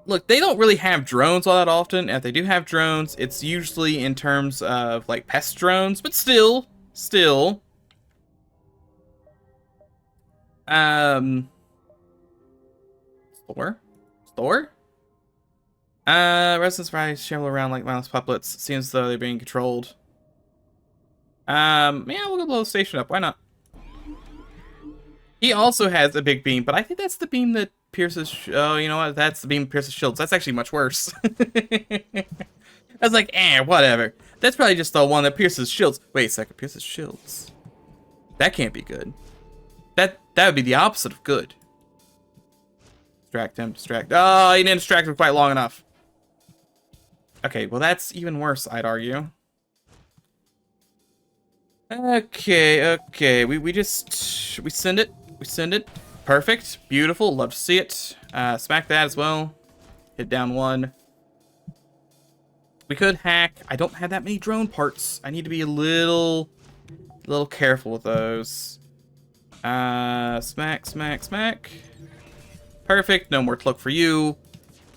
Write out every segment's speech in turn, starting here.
Look, they don't really have drones all that often. If they do have drones, it's usually in terms of like pest drones, but still. Um, store. Residents rise shamble around like mindless puppets. Seems as though they're being controlled. Yeah, we'll go blow the station up. Why not? He also has a big beam, but I think that's the beam that pierces. Oh, you know what? That's the beam that pierces shields. That's actually much worse. I was like, whatever. That's probably just the one that pierces shields. Wait a second, pierces shields. That can't be good. That would be the opposite of good. Distract him, distract. Oh, he didn't distract him quite long enough. Okay, well that's even worse, I'd argue. Okay. We send it. We send it. Perfect. Beautiful. Love to see it. Smack that as well. Hit down one. We could hack. I don't have that many drone parts. I need to be a little careful with those. Smack. Perfect. No more cloak for you.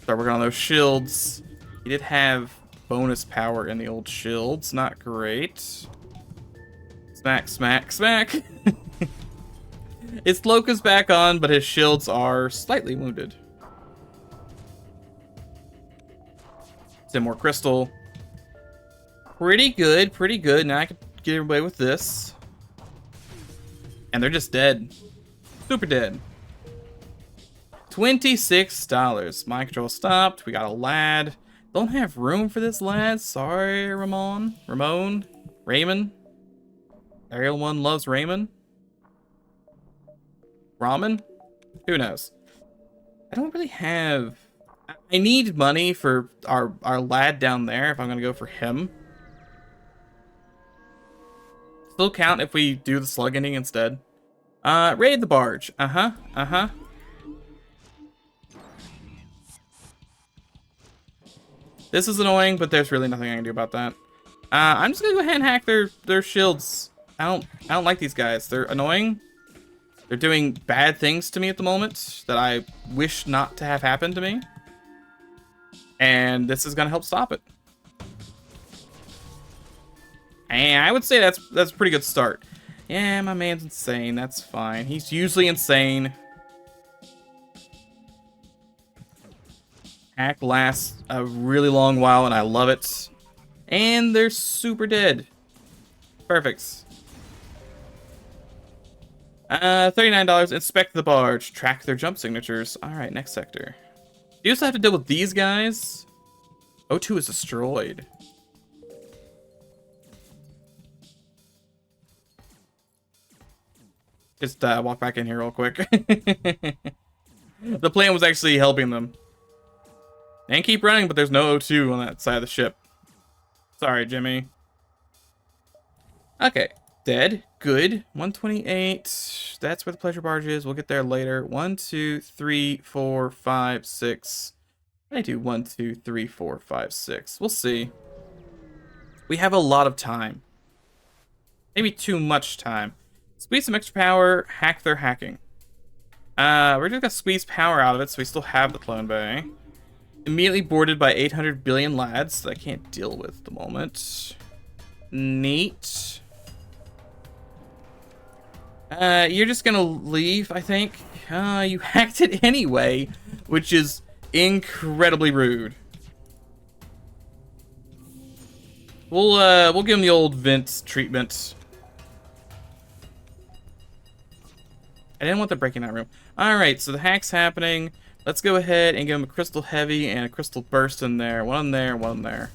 Start working on those shields. He did have bonus power in the old shields. Not great. Smack. His cloak is back on, but his shields are slightly wounded. 10 more crystal. Pretty good. Now I can get away with this. And they're just dead. Super dead. $26. Mind control stopped. We got a lad. Don't have room for this lad. Sorry, Raymond. Ariel 1 loves Raymond. Ramen? Who knows? I don't really have... I need money for our lad down there if I'm going to go for him. Still count if we do the slug ending instead. Raid the barge. This is annoying, but there's really nothing I can do about that. I'm just gonna go ahead and hack their shields. I don't like these guys. They're annoying. They're doing bad things to me at the moment that I wish not to have happened to me. And this is gonna help stop it. And I would say that's a pretty good start. Yeah, my man's insane. That's fine. He's usually insane. Hack lasts a really long while, and I love it. And they're super dead. Perfect. $39. Inspect the barge. Track their jump signatures. All right, next sector. You also have to deal with these guys. O2 is destroyed. Just walk back in here real quick. The plan was actually helping them. And keep running, but there's no O2 on that side of the ship. Sorry, Jimmy. Okay. Dead. Good. 128. That's where the pleasure barge is. We'll get there later. 1, 2, 3, 4, 5, 6. I do 1, 2, 3, 4, 5, 6. We'll see. We have a lot of time. Maybe too much time. Squeeze some extra power. Hack their hacking. We're just gonna squeeze power out of it so we still have the clone bay. Immediately boarded by 800 billion lads that I can't deal with at the moment. Neat. You're just gonna leave, I think. You hacked it anyway, which is incredibly rude. We'll give him the old vent treatment. I didn't want them breaking that room. Alright, so the hack's happening. Let's go ahead and give him a crystal heavy and a crystal burst in there. One there, one there.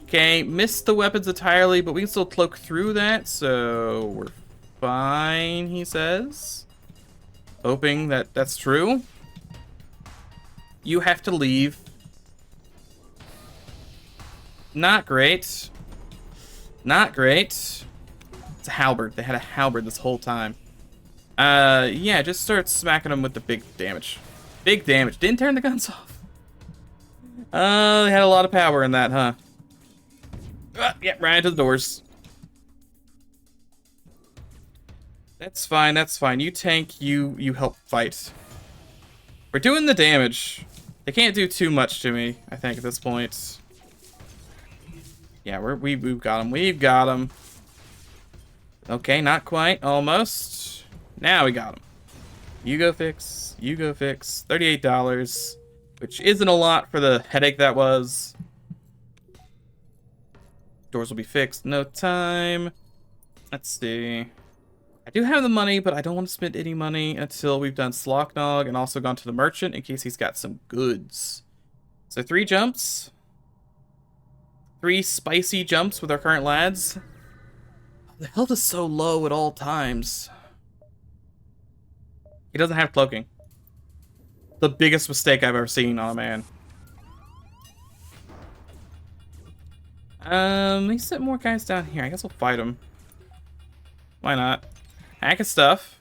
Okay, missed the weapons entirely, but we can still cloak through that, so we're fine, he says. Hoping that that's true. You have to leave. Not great. Not great. It's a halberd. They had a halberd this whole time. Yeah, just start smacking them with the big damage. Big damage. Didn't turn the guns off. They had a lot of power in that, huh? Yeah, right into the doors. That's fine, that's fine. You tank, you help fight. We're doing the damage. They can't do too much to me, I think, at this point. Yeah, we've got him. We've got him. Okay, not quite. Almost. Now we got him. You go fix. You go fix. $38, which isn't a lot for the headache that was. Doors will be fixed in no time. Let's see. I do have the money, but I don't want to spend any money until we've done Slocknog and also gone to the merchant in case he's got some goods. So 3 jumps. 3 spicy jumps with our current lads. The health is so low at all times. He doesn't have cloaking. The biggest mistake I've ever seen on a man. He sent more guys down here. I guess we'll fight him. Why not? Hack his stuff.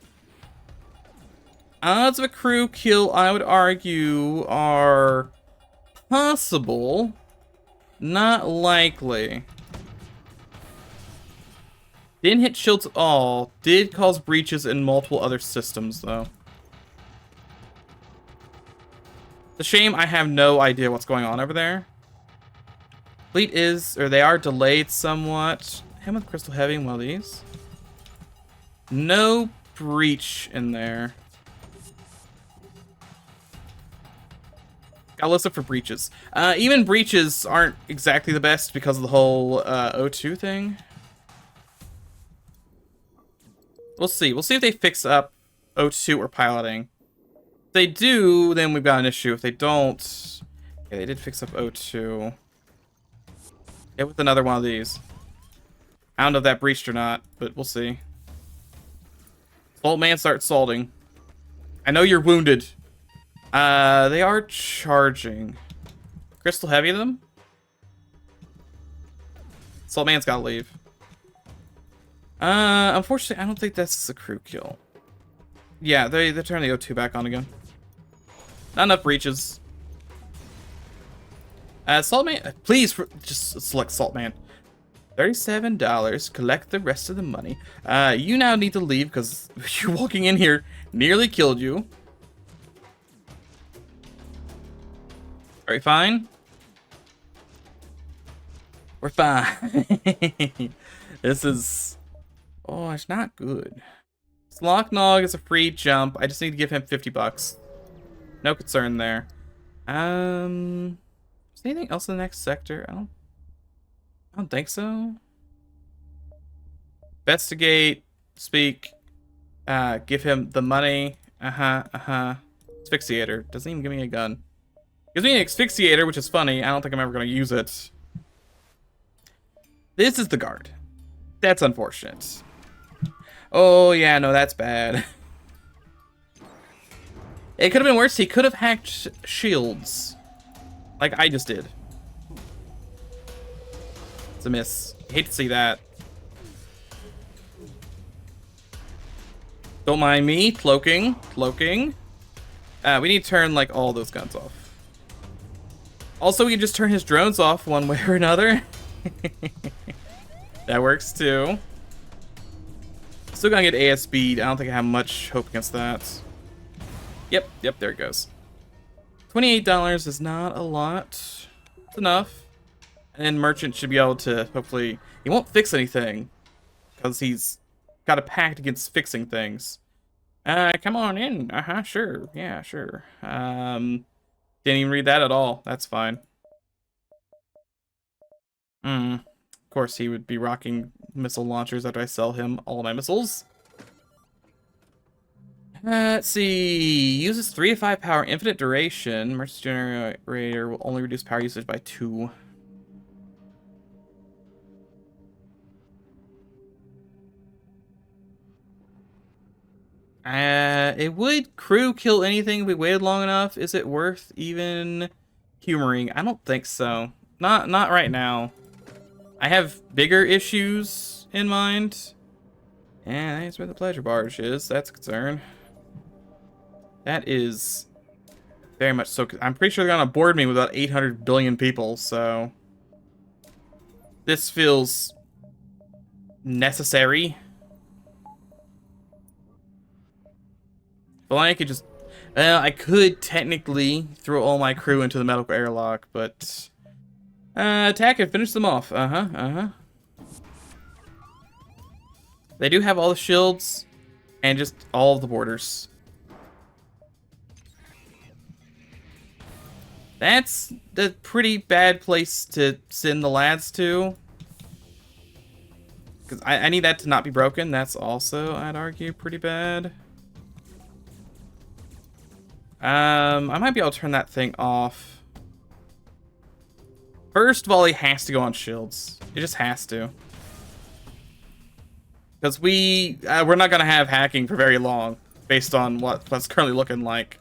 Odds of a crew kill, I would argue, are possible. Not likely. Didn't hit shields at all. Did cause breaches in multiple other systems, though. It's a shame I have no idea what's going on over there. Fleet is, or they are delayed somewhat. Him with Crystal Heavy and one of these. No breach in there. Gotta listen for breaches. Even breaches aren't exactly the best because of the whole O2 thing. We'll see. We'll see if they fix up O2 or piloting. If they do, then we've got an issue. If they don't... Okay, they did fix up O2. Get with another one of these. I don't know if that breached or not, but we'll see. Salt man, start salting. I know you're wounded. They are charging. Crystal heavy them? Salt man's gotta leave. Unfortunately, I don't think that's a crew kill. Yeah, they turn the O2 back on again. Not enough breaches. Salt man, please just select Salt man. $37. Collect the rest of the money. You now need to leave because you walking in here nearly killed you. Are we fine? We're fine. This is... Oh, it's not good. Slocknog is a free jump. I just need to give him $50. No concern there. Is there anything else in the next sector? I don't think so. Investigate, speak, give him the money. Asphyxiator. Doesn't even give me a gun. Gives me an asphyxiator, which is funny. I don't think I'm ever going to use it. This is the guard. That's unfortunate. Oh, yeah, no, that's bad. It could have been worse. He could have hacked shields. Like I just did. It's a miss. Hate to see that. Don't mind me. Cloaking. Cloaking. We need to turn, like, all those guns off. Also, we can just turn his drones off one way or another. That works, too. Still gonna get AS speed. I don't think I have much hope against that. Yep, there it goes. $28 is not a lot. It's enough. And then Merchant should be able to, hopefully... He won't fix anything. Because he's got a pact against fixing things. Come on in. Sure. Yeah, sure. Didn't even read that at all. That's fine. Of course, he would be rocking missile launchers after I sell him all of my missiles. Let's see. Uses 3 to 5 power, infinite duration. Merchant generator will only reduce power usage by 2. It would crew kill anything if we waited long enough. Is it worth even humoring? I don't think so. Not right now. I have bigger issues in mind. And that's where the pleasure barge is. That's a concern. That is very much so. I'm pretty sure they're gonna board me with about 800 billion people, so this feels necessary. But I could just Well, I could technically throw all my crew into the medical airlock, but attack and finish them off. They do have all the shields and just all of the borders. That's a pretty bad place to send the lads to. Because I need that to not be broken. That's also, I'd argue, pretty bad. I might be able to turn that thing off. First volley has to go on shields. It just has to. Because we're not going to have hacking for very long, based on what's currently looking like.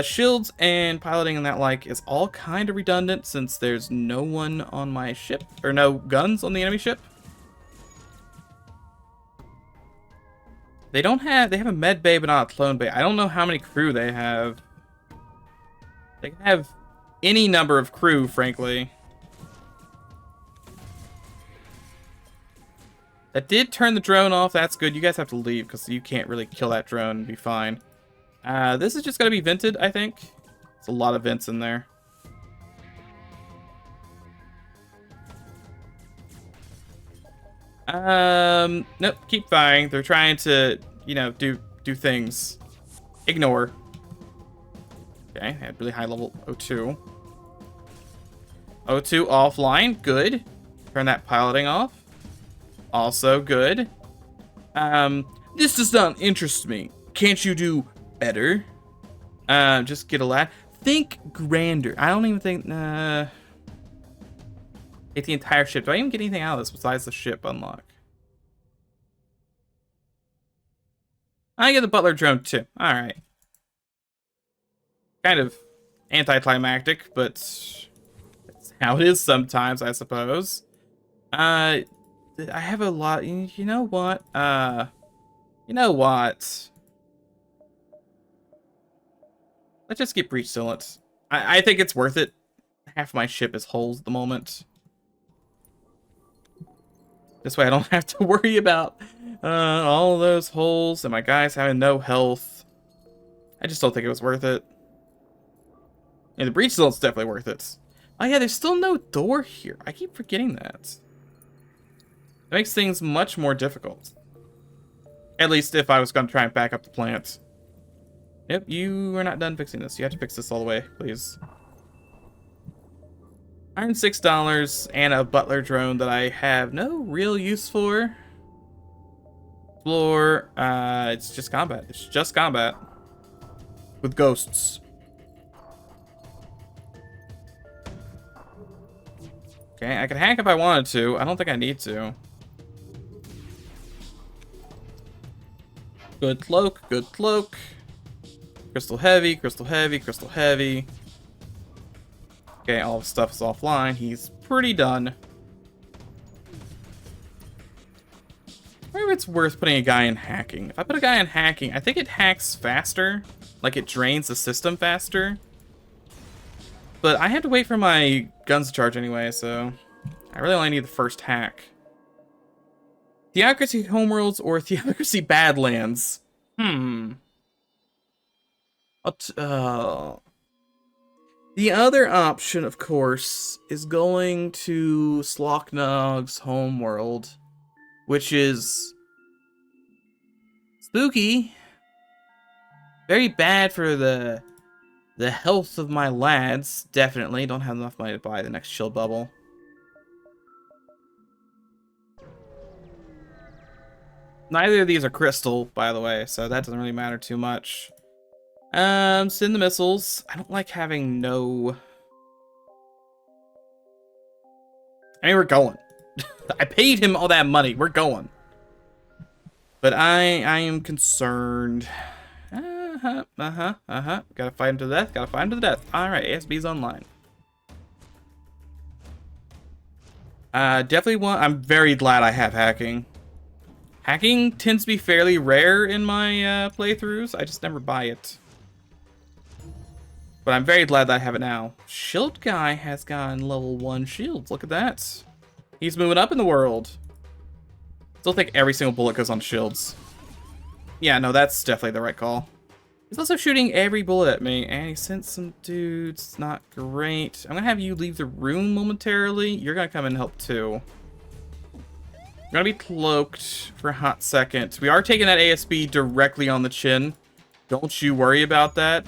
Shields and piloting and that like is all kind of redundant since there's no one on my ship, or no guns on the enemy ship. They have a med bay but not a clone bay. I don't know how many crew they have. They can have any number of crew, frankly. That did turn the drone off. That's good. You guys have to leave because you can't really kill that drone and be fine. This is just going to be vented, I think. There's a lot of vents in there. Nope, keep firing. They're trying to, you know, do things. Ignore. Okay, I had really high level O2. O2 offline, good. Turn that piloting off. Also good. This does not interest me. Can't you do better? Just get a lad. Think grander. I don't even think, get the entire ship. Do I even get anything out of this besides the ship unlock? I get the butler drone too. Alright. Kind of anticlimactic, but that's how it is sometimes, I suppose. I have a lot. You know what? You know what? Let's just get breach sealants. I think it's worth it. Half my ship is holes at the moment. This way I don't have to worry about all of those holes and my guys having no health. I just don't think it was worth it. And the breach sealant's definitely worth it. Oh yeah, there's still no door here. I keep forgetting that. It makes things much more difficult. At least if I was going to try and back up the plant. Yep, you are not done fixing this. You have to fix this all the way, please. $106 and a butler drone that I have no real use for. Explore, it's just combat. It's just combat. With ghosts. Okay, I could hack if I wanted to. I don't think I need to. Good cloak, good cloak. Crystal heavy, crystal heavy, crystal heavy. Okay, all the stuff is offline. He's pretty done. I wonder if it's worth putting a guy in hacking. If I put a guy in hacking, I think it hacks faster. Like, it drains the system faster. But I have to wait for my guns to charge anyway, so I really only need the first hack. Theocracy Homeworlds or Theocracy Badlands? The other option, of course, is going to Slocknog's Homeworld, which is spooky. Very bad for the health of my lads, definitely. Don't have enough money to buy the next shield bubble. Neither of these are crystal, by the way, so that doesn't really matter too much. Send the missiles. I don't like having no... I mean, we're going. I paid him all that money. We're going. But I am concerned. Gotta fight him to the death. Gotta fight him to the death. Alright, ASB's online. Definitely want... I'm very glad I have hacking. Hacking tends to be fairly rare in my playthroughs. I just never buy it. But I'm very glad that I have it now. Shield guy has gotten level 1 shields. Look at that. He's moving up in the world. Still think every single bullet goes on shields. Yeah, no, that's definitely the right call. He's also shooting every bullet at me, and he sent some dudes. Not great. I'm gonna have you leave the room momentarily. You're gonna come and help too. You're gonna be cloaked for a hot second. We are taking that ASB directly on the chin. Don't you worry about that.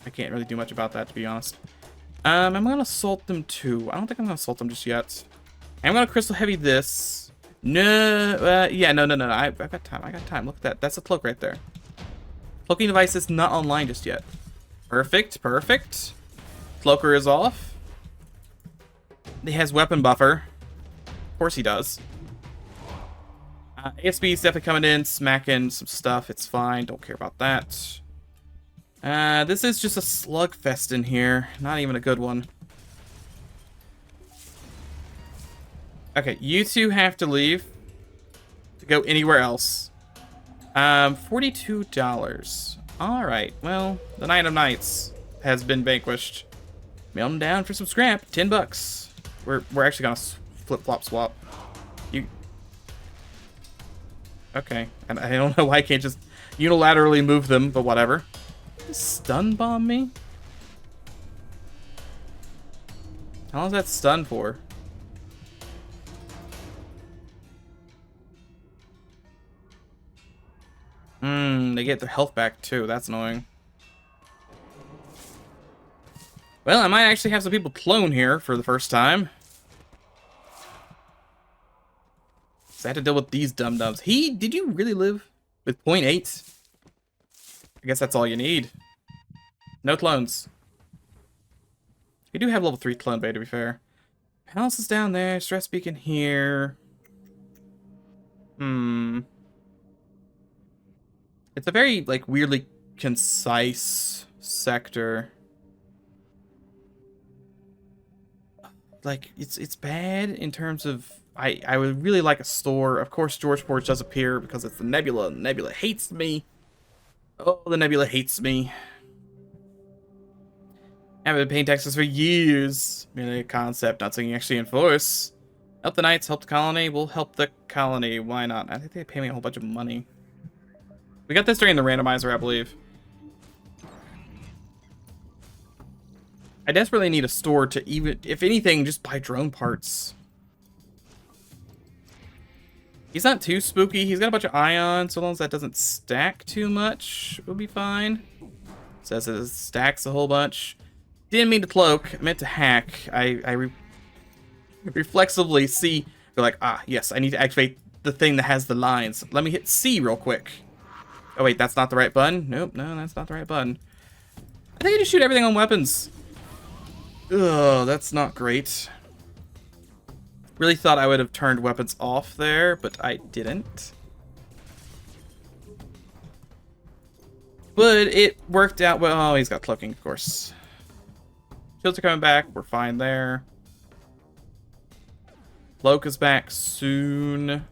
I can't really do much about that, to be honest. I'm gonna assault them too. I don't think I'm gonna assault them just yet. I'm gonna crystal heavy this. No, yeah, no. I've got time. I got time. Look at that. That's a cloak right there. Cloaking device is not online just yet. Perfect. Cloaker is off. He has weapon buffer. Of course he does. ASB is definitely coming in, smacking some stuff. It's fine. Don't care about that. This is just a slugfest in here. Not even a good one. Okay, you two have to leave to go anywhere else. $42. Alright, well, the Night of Nights has been vanquished. Mail them down for some scrap. $10. We're actually gonna flip-flop swap. You... Okay, and I don't know why I can't just unilaterally move them, but whatever. Stun bomb me? How long is that stun for? They get their health back too. That's annoying. Well, I might actually have some people clone here for the first time. So I had to deal with these dum-dums. Did you really live with 0.8? I guess that's all you need. No clones. We do have level 3 clone bay, to be fair. Palace is down there. Stress beacon here. It's a very, like, weirdly concise sector. Like, it's bad in terms of... I would really like a store. Of course, Georgeport does appear because it's the Nebula. The Nebula hates me. Oh, the Nebula hates me. I haven't been paying taxes for years. Merely a concept, not something you actually enforce. Help the Knights, help the colony. We'll help the colony. Why not? I think they pay me a whole bunch of money. We got this during the randomizer, I believe. I desperately need a store to even, if anything, just buy drone parts. He's not too spooky. He's got a bunch of ions, so long as that doesn't stack too much, we'll be fine. Says it stacks a whole bunch. Didn't mean to cloak, I meant to hack. I reflexively see, go like, ah, yes, I need to activate the thing that has the lines. Let me hit C real quick. Oh wait, that's not the right button? Nope, no, that's not the right button. I think I just shoot everything on weapons. Ugh, that's not great. Really thought I would have turned weapons off there, but I didn't. But it worked out well. Oh, he's got cloaking, of course. Shields are coming back. We're fine there. Cloak is back soon.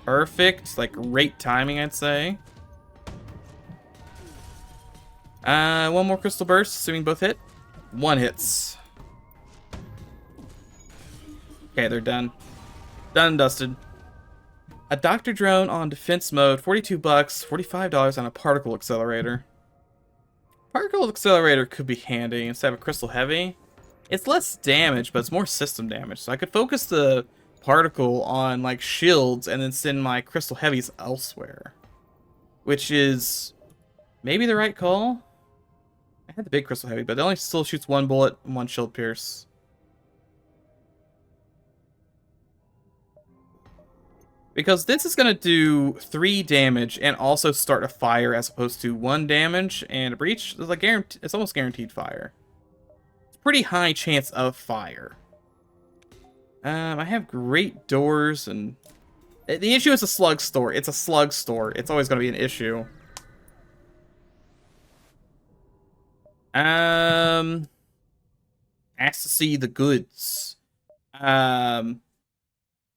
Perfect. Like, great timing, I'd say. One more crystal burst, assuming both hit. One hits. Okay, they're done. Done and dusted. A doctor drone on defense mode, $42, $45 on a particle accelerator. Particle accelerator could be handy instead of a crystal heavy. It's less damage, but it's more system damage. So I could focus the particle on like shields and then send my crystal heavies elsewhere. Which is maybe the right call. I had the big crystal heavy, but it only still shoots one bullet and one shield pierce. Because this is going to do 3 damage and also start a fire as opposed to 1 damage, and a breach is like it's almost guaranteed fire. It's a pretty high chance of fire. I have great doors, and the issue is a slug store. It's a slug store. It's always going to be an issue. Asked to see the goods. No,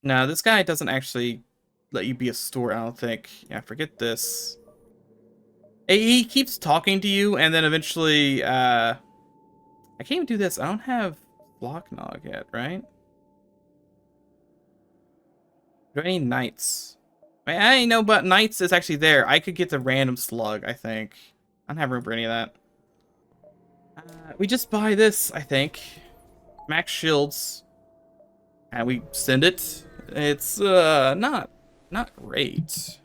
this guy doesn't actually let you be a store, I don't think. Yeah, forget this. He keeps talking to you, and then eventually, I can't even do this. I don't have Blocknog yet, right? Do I need knights? I mean, I ain't know, but Knights is actually there. I could get the random slug, I think. I don't have room for any of that. We just buy this, I think. Max shields. And we send it. It's, not great. Stick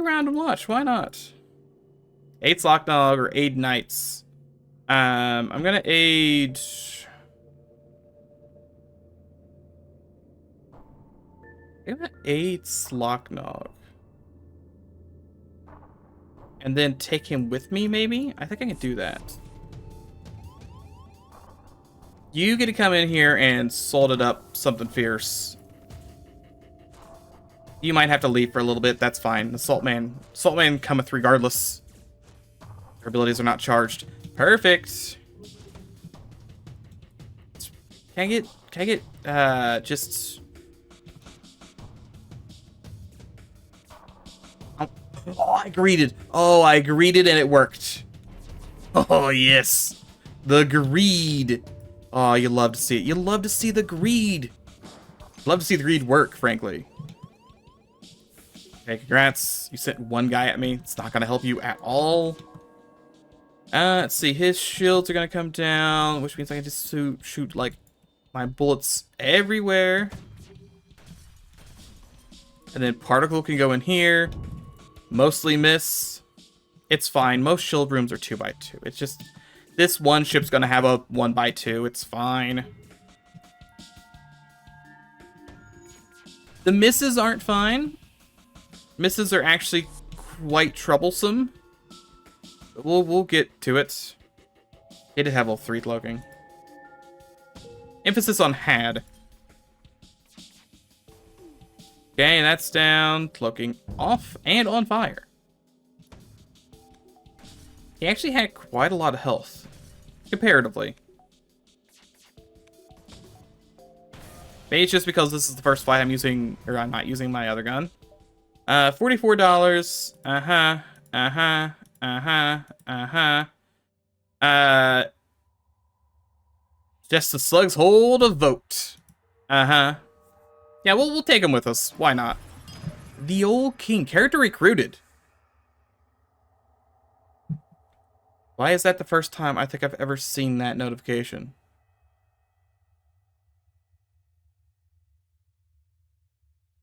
around and watch. Why not? 8 Slognog or aid Knights. I'm gonna aid... I'm gonna aid Slognog. And then take him with me, maybe? I think I can do that. You get to come in here and salt it up something fierce. You might have to leave for a little bit. That's fine. The Salt Man cometh regardless. Their abilities are not charged. Perfect. Can I get, just... Oh, I greeted. Oh, I greeted and it worked. Oh, yes. The greed. Oh, you love to see it. You love to see the greed. Love to see the greed work, frankly. Okay, congrats. You sent one guy at me. It's not going to help you at all. Let's see. His shields are going to come down, which means I can just shoot, like, my bullets everywhere. And then particle can go in here. Mostly miss. It's fine. Most shield rooms are 2x2. It's just... This one ship's gonna have a 1x2. It's fine. The misses aren't fine. Misses are actually quite troublesome. But we'll get to it. It did have level 3 cloaking. Emphasis on had. Okay, that's down. Cloaking off and on fire. He actually had quite a lot of health. Comparatively. Maybe it's just because this is the first fight I'm using, or I'm not using my other gun. $44. Just the slugs hold a vote. Yeah, we'll take him with us. Why not? The old king. Character recruited. Why is that the first time I think I've ever seen that notification?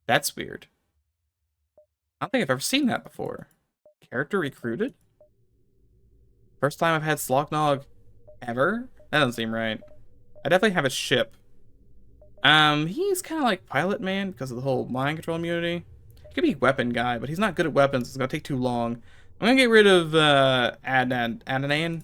That's weird. I don't think I've ever seen that before. Character recruited? First time I've had Slognog ever? That doesn't seem right. I definitely have a ship. He's kind of like Pilot Man because of the whole mind control immunity. He could be weapon guy, but he's not good at weapons. It's gonna take too long. I'm gonna get rid of addon. And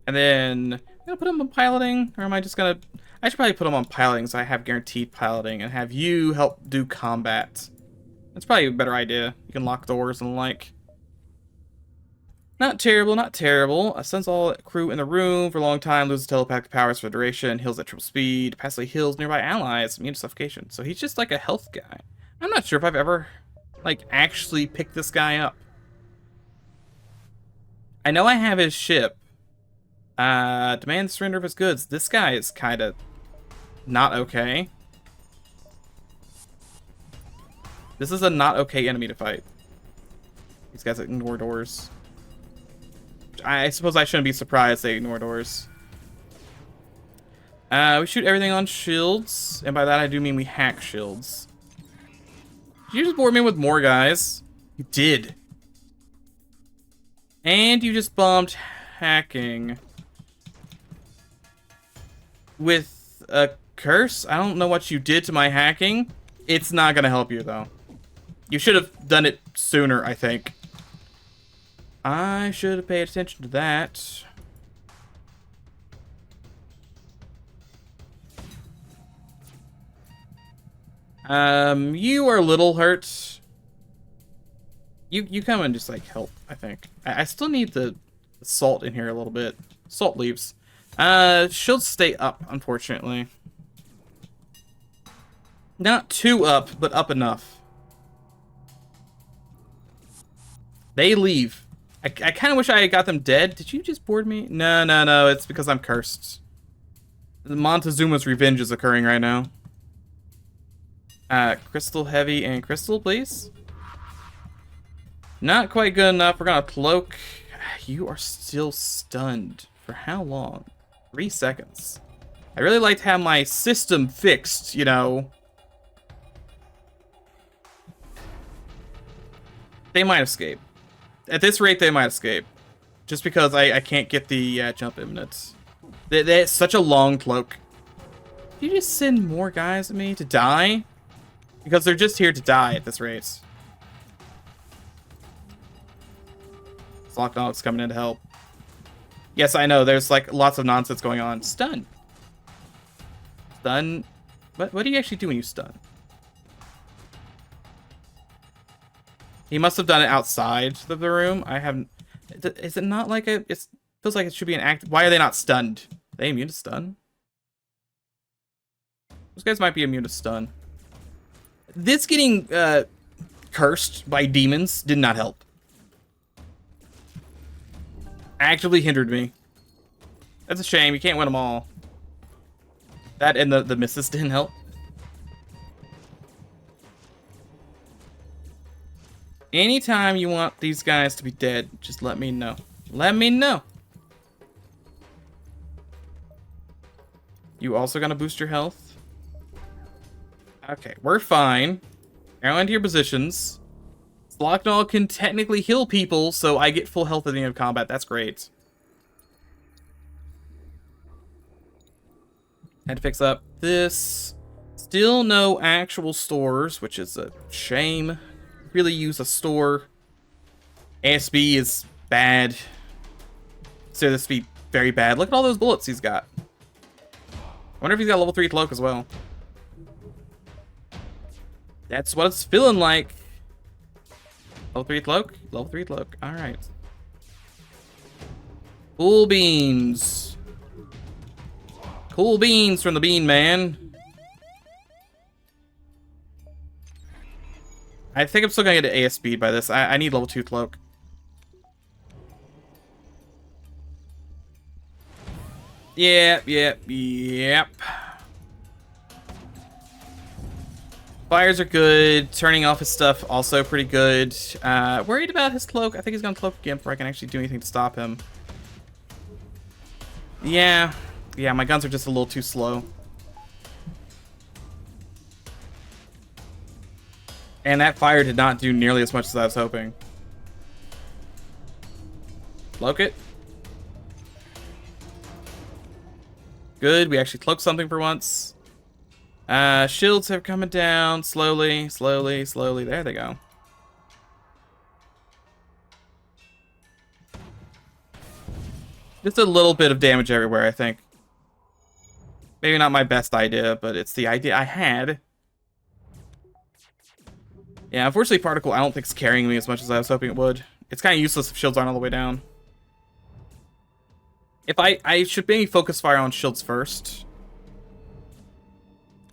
then I'm gonna put him on piloting, or am I just gonna... I should probably put him on piloting so I have guaranteed piloting and have you help do combat. That's probably a better idea. You can lock doors and the like. Not terrible, not terrible. Sends all crew in the room for a long time, loses telepathic powers for duration, heals at triple speed, passively heals nearby allies, immune to suffocation. So he's just like a health guy. I'm not sure if I've ever, like, actually picked this guy up. I know I have his ship. Demand surrender of his goods. This guy is kind of not okay. This is a not okay enemy to fight. These guys ignore doors. I suppose I shouldn't be surprised they ignore doors. We shoot everything on shields, and by that I do mean we hack shields. Did you just board me with more guys? You did. And you just bombed hacking. With a curse? I don't know what you did to my hacking. It's not gonna help you, though. You should have done it sooner, I think. I should have paid attention to that. You are a little hurt. You come and just, like, help, I think. I still need the salt in here a little bit. Salt leaves. Shields stay up, unfortunately. Not too up, but up enough. They leave. I kind of wish I had got them dead. Did you just board me? No. It's because I'm cursed. Montezuma's revenge is occurring right now. Crystal heavy and crystal, please. Not quite good enough. We're gonna cloak. You are still stunned. For how long? 3 seconds. I really like to have my system fixed, you know. They might escape. At this rate, they might escape. Just because I can't get the jump imminent. That's such a long cloak. Did you just send more guys at me to die? Because they're just here to die at this rate. Sluggish coming in to help. Yes, I know. There's like lots of nonsense going on. Stun. Stun. What do you actually do when you stun? He must have done it outside of the room. I haven't. Is it not like a? It feels like it should be an act. Why are they not stunned? Are they immune to stun? Those guys might be immune to stun. This getting cursed by demons did not help. Actively hindered me. That's a shame. You can't win them all. That and the misses didn't help. Anytime you want these guys to be dead, just let me know. Let me know. You also gonna boost your health? Okay, we're fine. Now into your positions. Sluggish can technically heal people, so I get full health at the end of combat. That's great. Had to fix up this. Still no actual stores, which is a shame. Really use a store. ASB is bad. So this be very bad. Look at all those bullets he's got. I wonder if he's got level 3 cloak as well. That's what it's feeling like. Level 3 cloak? Level 3 cloak. Alright. Cool beans. Cool beans from the Bean Man. I think I'm still gonna get an AS speed by this. I need level 2 cloak. Yep. Fires are good. Turning off his stuff also pretty good. Worried about his cloak. I think he's gonna cloak again before I can actually do anything to stop him. Yeah, my guns are just a little too slow. And that fire did not do nearly as much as I was hoping. Cloak it. Good, we actually cloaked something for once. Shields are coming down slowly. There they go. Just a little bit of damage everywhere, I think. Maybe not my best idea, but it's the idea I had. Yeah, unfortunately, Particle, I don't think it's carrying me as much as I was hoping it would. It's kind of useless if shields aren't all the way down. If I should maybe focus fire on shields first.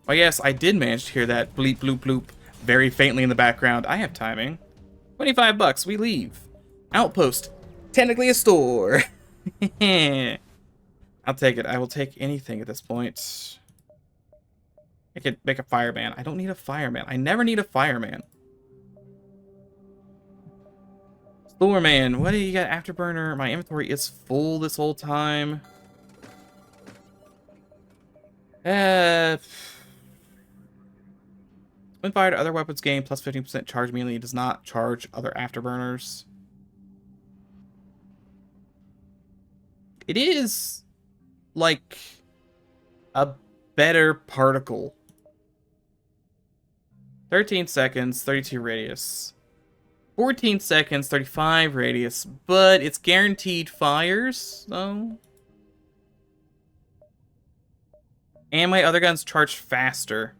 Well, yes, I did manage to hear that bleep, bloop, bloop very faintly in the background. I have timing. 25 bucks, we leave. Outpost, technically a store. I'll take it. I will take anything at this point. I could make a fireman. I don't need a fireman. I never need a fireman. Floorman, what do you got? Afterburner. My inventory is full this whole time. When fired, other weapons gain plus 15% charge melee. It does not charge other afterburners. It is like a better particle. 13 seconds, 32 radius. 14 seconds, 35 radius, but it's guaranteed fires, so. And my other guns charge faster.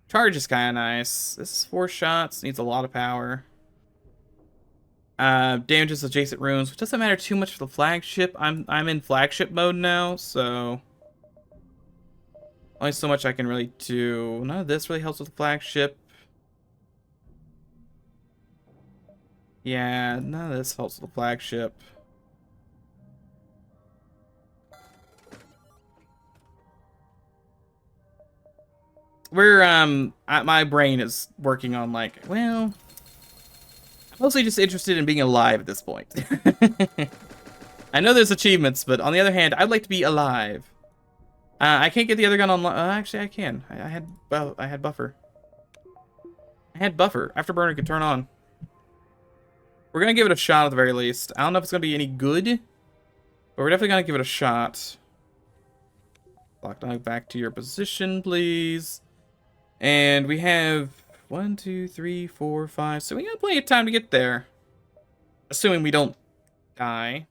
Charge is kind of nice. This is 4 shots, needs a lot of power. Damages adjacent runes, which doesn't matter too much for the flagship. I'm in flagship mode now, so only so much I can really do. None of this really helps with the flagship. Yeah, none of this helps with the flagship. my brain is working on like, well, I'm mostly just interested in being alive at this point. I know there's achievements, but on the other hand, I'd like to be alive. I can't get the other gun online. Actually, I can. I had buffer. I had buffer. Afterburner could turn on. We're gonna give it a shot at the very least. I don't know if it's gonna be any good, but we're definitely gonna give it a shot. Lock dog, back to your position, please. And we have 1, 2, 3, 4, 5. So we got plenty of time to get there. Assuming we don't die.